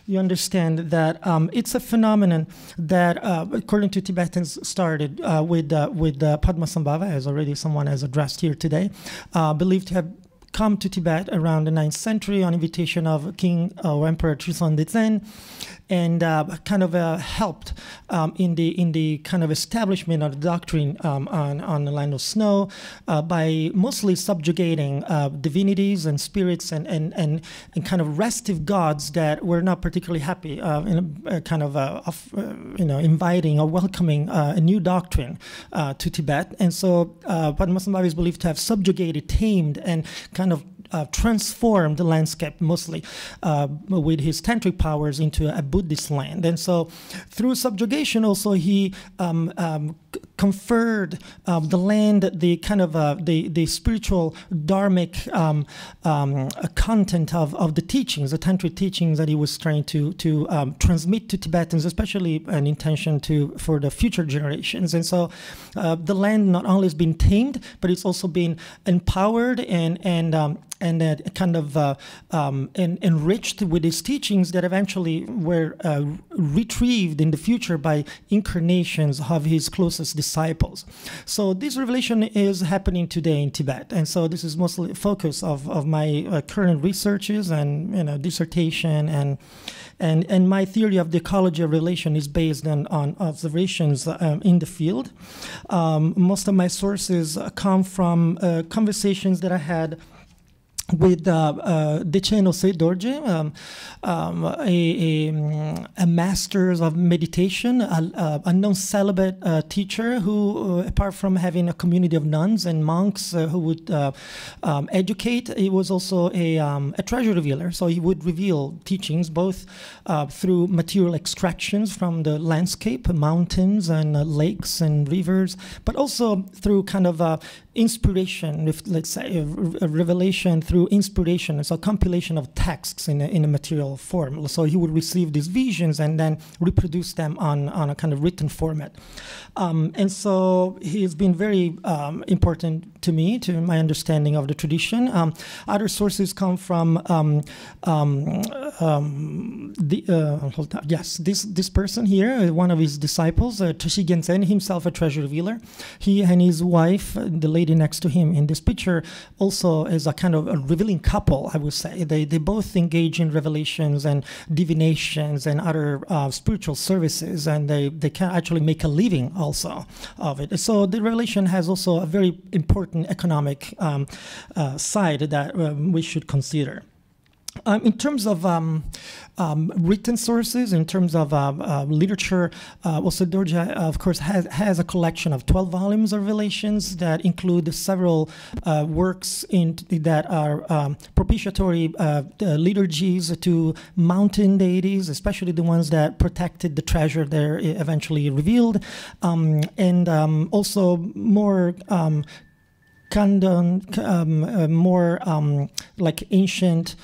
you understand that it's a phenomenon that, according to Tibetans, started with Padmasambhava, as already someone has addressed here today, believed to have come to Tibet around the 9th century on invitation of King or Emperor Tristan Detsen, and helped in the kind of establishment of the doctrine on the land of snow by mostly subjugating divinities and spirits and kind of restive gods that were not particularly happy inviting or welcoming a new doctrine to Tibet. And so Padmasambhava is believed to have subjugated, tamed, and kind of transformed the landscape mostly with his tantric powers into a Buddhist land. And so through subjugation also he conferred the land the kind of the spiritual dharmic content of the teachings, the tantric teachings that he was trying to transmit to Tibetans, especially an intention for the future generations. And so the land not only has been tamed, but it's also been empowered and enriched with his teachings that eventually were retrieved in the future by incarnations of his closest disciples. So this revelation is happening today in Tibet, and so this is mostly a focus of my current researches and dissertation, and my theory of the ecology of revelation is based on observations in the field. Most of my sources come from conversations that I had with Decen Osei Dorje, a master's of meditation, a non-celibate teacher who, apart from having a community of nuns and monks who would educate, he was also a treasure revealer. So he would reveal teachings both through material extractions from the landscape, mountains and lakes and rivers, but also through kind of inspiration, if, let's say, a revelation through inspiration. It's a compilation of texts in a material form. So he would receive these visions and then reproduce them on a kind of written format. And so he has been very important to me, to my understanding of the tradition. Other sources come from this person here, one of his disciples, Toshi Gensen, himself a treasure revealer. He and his wife, the lady next to him in this picture, also is a kind of a revealing couple, I would say. They both engage in revelations and divinations and other spiritual services, and they can actually make a living also of it. So the revelation has also a very important economic side that we should consider. In terms of written sources, in terms of literature, also Dorje, of course, has a collection of 12 volumes of revelations that include several works that are propitiatory liturgies to mountain deities, especially the ones that protected the treasure they're eventually revealed, and also more more like ancient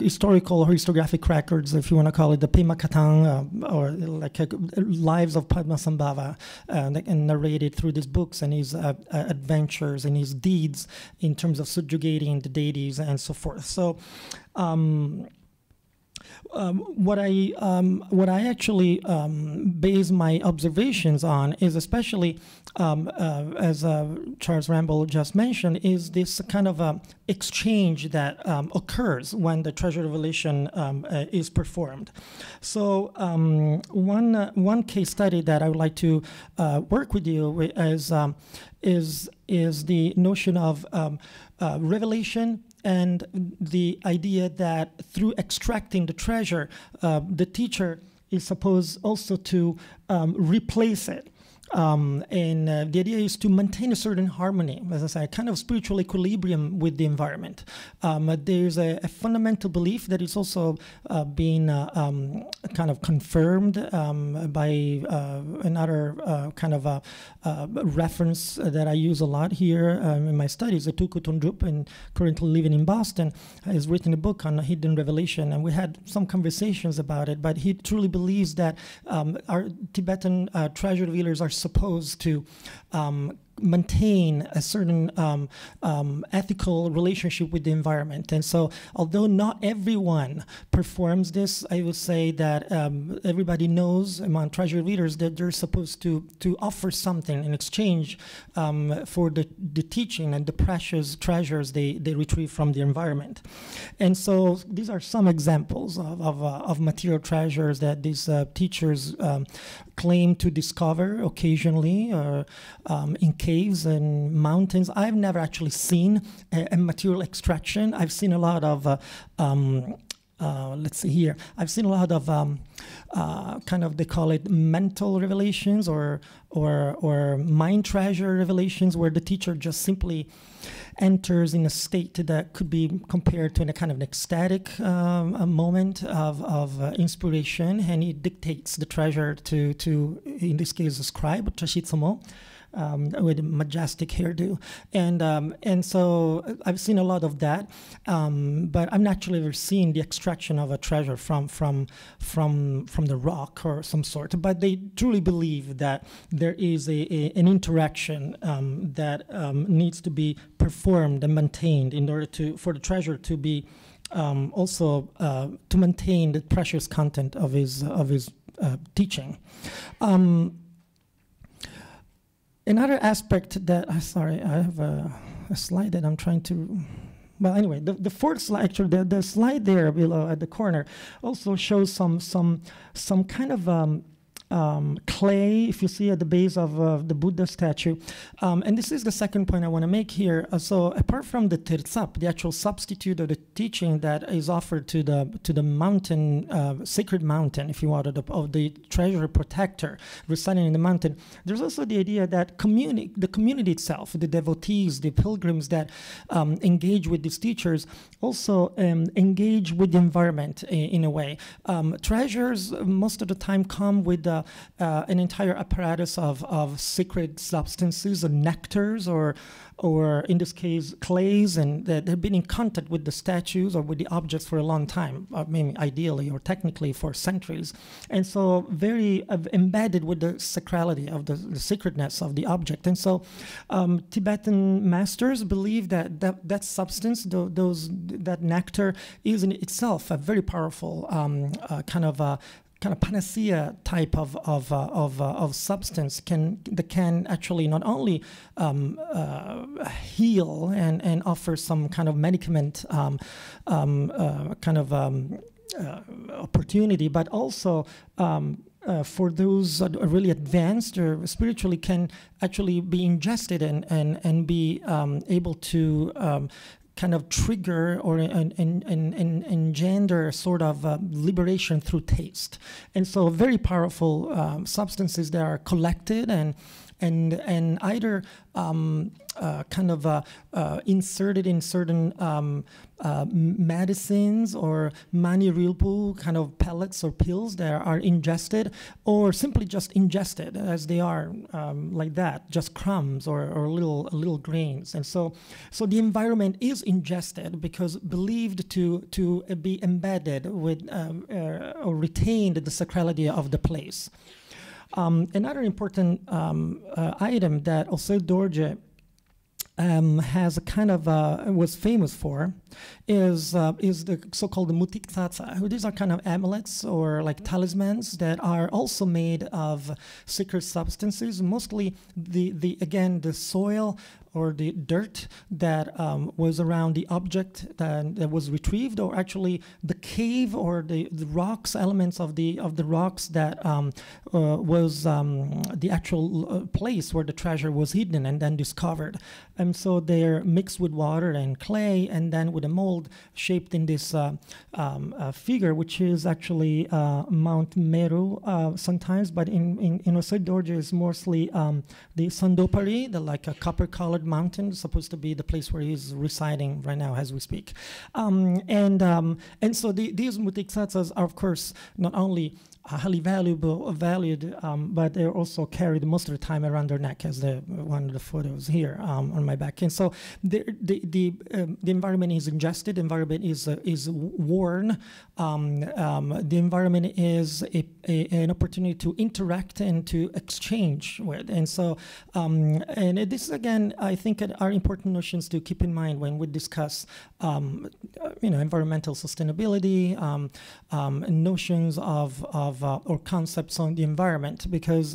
historical or historiographic records, if you want to call it, the Pema Katang, or like lives of Padmasambhava, and narrated through these books and his adventures and his deeds in terms of subjugating the deities and so forth. So what I actually base my observations on is, especially as Charles Ramble just mentioned, is this kind of exchange that occurs when the treasure revelation is performed. So one case study that I would like to work with you with is the notion of revelation, and the idea that through extracting the treasure, the teacher is supposed also to replace it. And the idea is to maintain a certain harmony, as I say, a kind of spiritual equilibrium with the environment. There's a fundamental belief that is also being kind of confirmed by another kind of reference that I use a lot here in my studies. Tuku Tundrup, and currently living in Boston, has written a book on hidden revelation, and we had some conversations about it, but he truly believes that our Tibetan treasure revealers are supposed to maintain a certain ethical relationship with the environment. And so, although not everyone performs this, I would say that everybody knows among treasure readers that they're supposed to offer something in exchange for the teaching and the precious treasures they retrieve from the environment. And so these are some examples of material treasures that these teachers claim to discover occasionally in caves and mountains. I've never actually seen a material extraction. I've seen a lot of let's see here. I've seen a lot of kind of, they call it mental revelations or mind treasure revelations, where the teacher just simply enters in a state that could be compared to a kind of an ecstatic moment of inspiration, and he dictates the treasure to in this case, a scribe, Trashitsumo, with a majestic hairdo, and so I've seen a lot of that, but I've not actually ever seen the extraction of a treasure from the rock or some sort. But they truly believe that there is an interaction that needs to be performed and maintained in order for the treasure to be also to maintain the precious content of his teaching. Another aspect that, sorry, I have a slide that I'm trying to, well, anyway, the fourth slide, actually, the slide there below at the corner also shows some kind of clay, if you see at the base of the Buddha statue. And this is the second point I want to make here. So apart from the terzap, the actual substitute of the teaching that is offered to the mountain, sacred mountain, if you want, of the treasure protector residing in the mountain, there's also the idea that the community itself, the devotees, the pilgrims that engage with these teachers, also engage with the environment in a way. Treasures most of the time come with an entire apparatus of sacred substances, or nectars, or in this case, clays, and that have been in contact with the statues or with the objects for a long time, maybe ideally or technically for centuries. And so very embedded with the sacrality of the sacredness of the object. And so Tibetan masters believe that substance, that nectar, is in itself a very powerful kind of panacea type of substance that can actually not only heal and offer some kind of medicament opportunity, but also for those that are really advanced or spiritually can actually be ingested and be able to kind of trigger or engender sort of liberation through taste. And so very powerful substances that are collected and either inserted in certain medicines or mani rilpu kind of pellets or pills that are ingested, or simply just ingested as they are, like that, just crumbs or little grains. And so the environment is ingested because believed to be embedded with or retained the sacrality of the place. Another important item that Osei Dorje has a kind of was famous for is the so-called mutiktsatsa. These are kind of amulets or like talismans that are also made of sacred substances, mostly the soil or the dirt that was around the object that was retrieved, or actually the cave or the rocks, elements of the rocks that was the actual place where the treasure was hidden and then discovered. And so they're mixed with water and clay, and then with a mold shaped in this figure, which is actually Mount Meru sometimes, but in Osei Dorje is mostly the Sandopari, like a copper-colored mountain, supposed to be the place where he's residing right now as we speak. And so these mutiksatsas are, of course, not only highly valued, but they're also carried most of the time around their neck, as one of the photos here on my back. And so the environment is ingested, the environment is worn, the environment is an opportunity to interact and to exchange with. And so, and this is, again, I think are important notions to keep in mind when we discuss, environmental sustainability, notions of or concepts on the environment, because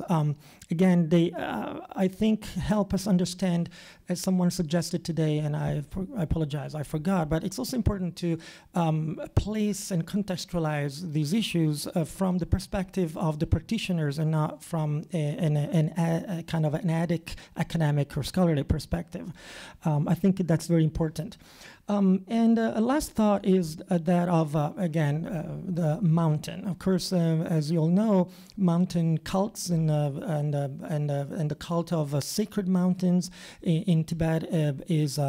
again, they I think help us understand, as someone suggested today, and I apologize, I forgot, but it's also important to place and contextualize these issues from the perspective of the practitioners and not from a kind of an academic or scholarly perspective. I think that's very important. And a last thought is that of, again, the mountain. Of course, as you all know, mountain cults and the cult of sacred mountains in Tibet is,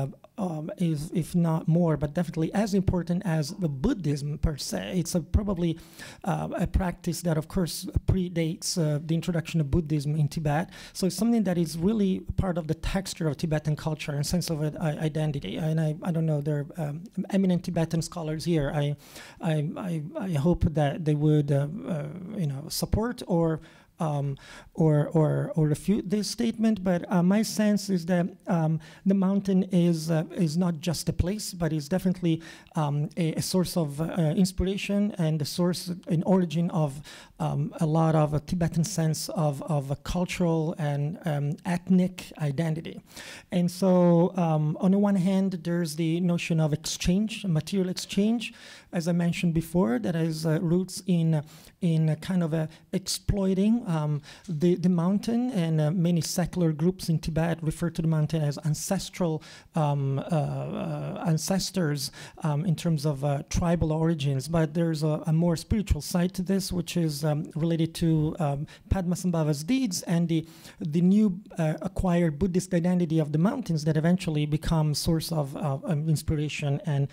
if not more, but definitely as important as the Buddhism per se. It's probably a practice that, of course, predates the introduction of Buddhism in Tibet. So it's something that is really part of the texture of Tibetan culture and sense of identity. And I don't know, there are eminent Tibetan scholars here. I hope that they would, support or refute this statement, but my sense is that the mountain is not just a place, but is definitely a source of inspiration and a source and origin of a lot of a Tibetan sense of a cultural and ethnic identity. And so on the one hand, there's the notion of exchange, material exchange, as I mentioned before, that has roots in kind of exploiting the mountain, and many secular groups in Tibet refer to the mountain as ancestral ancestors in terms of tribal origins. But there's a more spiritual side to this, which is related to Padmasambhava's deeds and the new acquired Buddhist identity of the mountains that eventually become source of inspiration and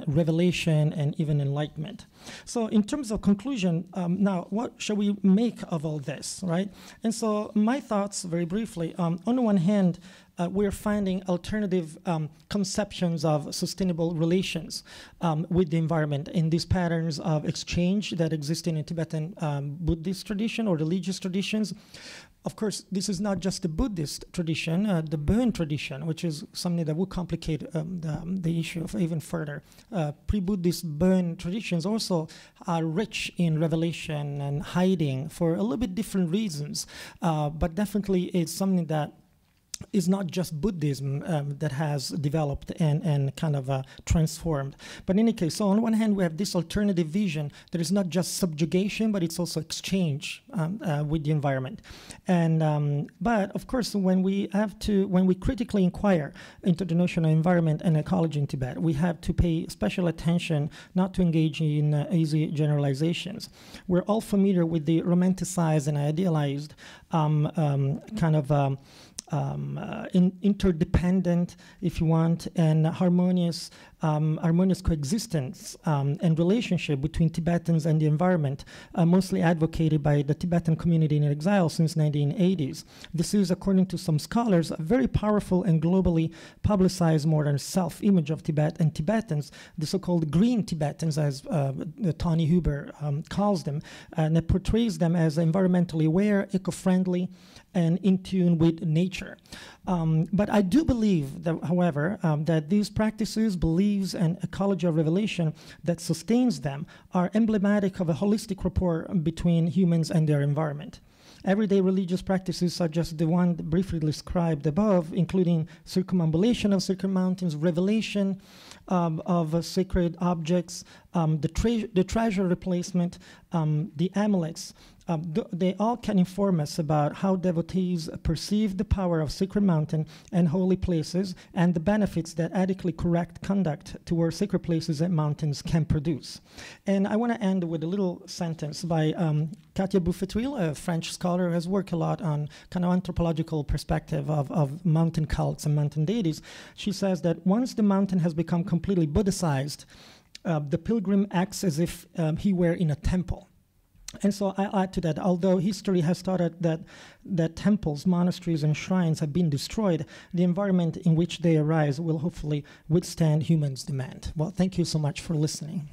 revelation revelation and even enlightenment. So in terms of conclusion, now what shall we make of all this, right? And so my thoughts, very briefly, on the one hand, we're finding alternative conceptions of sustainable relations with the environment in these patterns of exchange that exist in Tibetan Buddhist tradition or religious traditions. Of course, this is not just the Buddhist tradition, the Burn tradition, which is something that would complicate the issue of even further. Pre-Buddhist Burn traditions also are rich in revelation and hiding for a little bit different reasons, but definitely it's something that is not just Buddhism that has developed and kind of transformed. But in any case, so on one hand, we have this alternative vision that is not just subjugation, but it's also exchange with the environment. And but of course, when we critically inquire into the notion of environment and ecology in Tibet, we have to pay special attention not to engage in easy generalizations. We're all familiar with the romanticized and idealized interdependent, if you want, and harmonious coexistence and relationship between Tibetans and the environment, mostly advocated by the Tibetan community in exile since 1980s. This is, according to some scholars, a very powerful and globally publicized modern self-image of Tibet and Tibetans, the so-called green Tibetans, as Tony Huber calls them, and it portrays them as environmentally aware, eco-friendly, and in tune with nature. But I do believe that, however, that these practices, beliefs, and ecology of revelation that sustains them are emblematic of a holistic rapport between humans and their environment. Everyday religious practices, such as the one briefly described above, including circumambulation of sacred mountains, revelation of sacred objects, the treasure replacement, the amulets, they all can inform us about how devotees perceive the power of sacred mountain and holy places and the benefits that adequately correct conduct towards sacred places and mountains can produce. And I want to end with a little sentence by Katia Bouffetuil, a French scholar who has worked a lot on kind of anthropological perspective of mountain cults and mountain deities. She says that once the mountain has become completely Buddhicized, the pilgrim acts as if he were in a temple. And so I'll add to that, although history has taught us that temples, monasteries, and shrines have been destroyed, the environment in which they arise will hopefully withstand humans' demand. Well, thank you so much for listening.